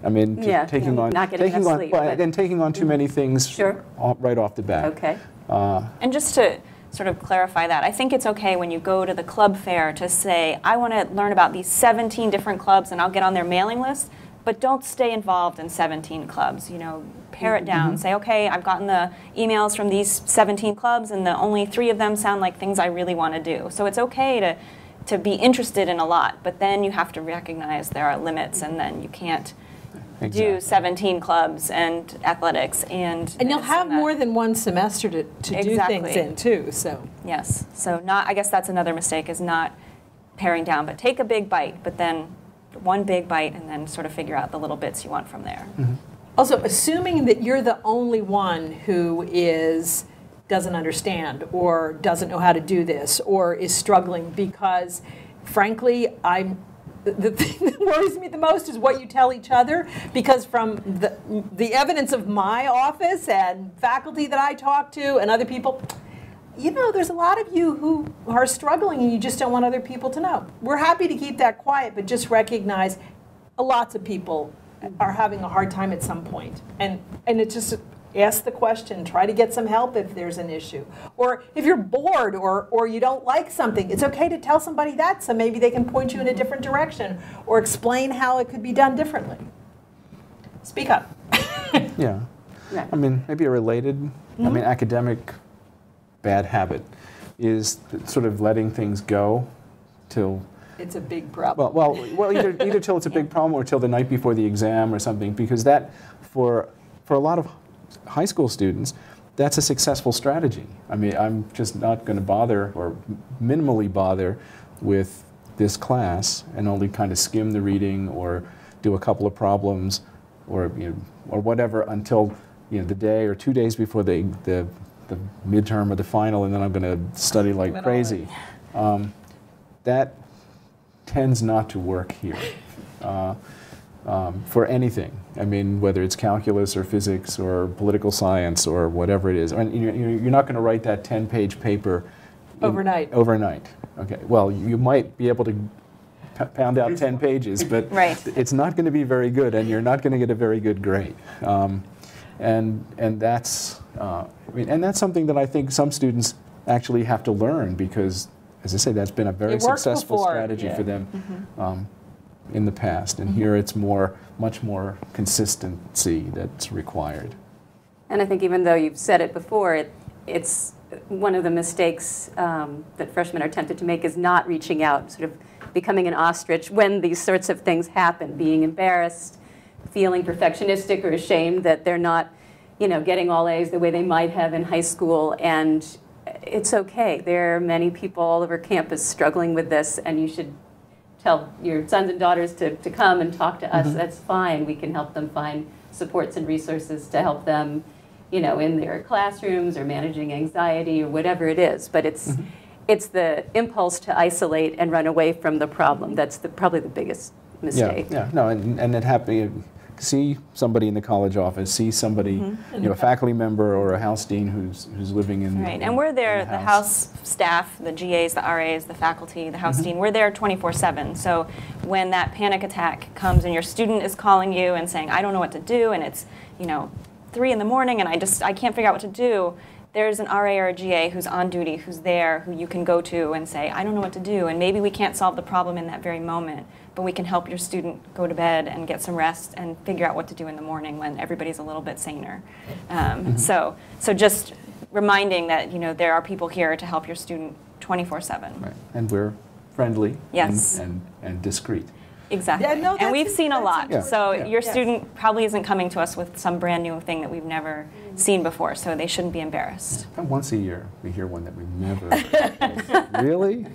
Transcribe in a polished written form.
I mean, Yeah, taking on not getting enough sleep, and taking on too many things Sure. right off the bat. Okay. And just to sort of clarify that, I think it's okay when you go to the club fair to say, I want to learn about these 17 different clubs and I'll get on their mailing list, but don't stay involved in 17 clubs. You know, pare it down. Say, okay, I've gotten the emails from these 17 clubs and the only 3 of them sound like things I really want to do. So it's okay to be interested in a lot, but then you have to recognize there are limits, and then you can't do 17 clubs and athletics and you'll have more than one semester to do things in too. So yes, so I guess that's another mistake, is not paring down, but take a big bite, but then one big bite, and then sort of figure out the little bits you want from there. also, assuming that you're the only one who doesn't understand or doesn't know how to do this or is struggling, because frankly, the thing that worries me the most is what you tell each other, because from the evidence of my office and faculty that I talk to and other people, you know, there's a lot of you who are struggling and you just don't want other people to know. We're happy to keep that quiet, but just recognize lots of people are having a hard time at some point. And it's just, ask the question, try to get some help if there's an issue. Or if you're bored or you don't like something, it's okay to tell somebody that, so maybe they can point you in a different direction or explain how it could be done differently. Speak up. Yeah. I mean, maybe a related, I mean, academic bad habit is sort of letting things go till it's a big problem. Well, either till it's a big problem or till the night before the exam or something, because that, for a lot of high school students, that's a successful strategy. I mean, I'm just not going to bother or minimally bother with this class and only kind of skim the reading or do a couple of problems or or whatever until the day or 2 days before the midterm or the final, and then I'm going to study like crazy. That tends not to work here for anything. I mean, whether it's calculus or physics or political science or whatever it is. I mean, you're not going to write that 10-page paper overnight. Overnight. Okay. Well, you might be able to pound out 10 pages, but it's not going to be very good, and you're not going to get a very good grade. And that's and that's something that I think some students actually have to learn, because, as I say, that's been a very successful strategy for them in the past. And here it's much more consistency that's required. And I think even though you've said it before, it's one of the mistakes that freshmen are tempted to make is not reaching out, sort of becoming an ostrich when these sorts of things happen, being embarrassed, feeling perfectionistic or ashamed that they're not, getting all A's the way they might have in high school. And it's okay. There are many people all over campus struggling with this, and you should tell your sons and daughters to come and talk to us. That's fine. We can help them find supports and resources to help them, in their classrooms or managing anxiety or whatever it is. But it's the impulse to isolate and run away from the problem that's probably the biggest mistake. Yeah. No, and it happened. See somebody in the college office, see somebody, a faculty member or a house dean who's living in right. And we're there, the house staff, the GAs, the RAs, the faculty, the house dean, we're there 24/7. So when that panic attack comes and your student is calling you and saying, I don't know what to do, and it's 3 in the morning and I can't figure out what to do, there's an RA or a GA who's on duty, who's there, who you can go to and say, I don't know what to do, and maybe we can't solve the problem in that very moment, but we can help your student go to bed and get some rest and figure out what to do in the morning when everybody's a little bit saner. So just reminding that there are people here to help your student 24/7. Right. And we're friendly yes. and discreet. Exactly. Yeah, no, and we've seen a lot. Yeah. So your student probably isn't coming to us with some brand new thing that we've never seen before, so they shouldn't be embarrassed. Once a year we hear one that we've never really?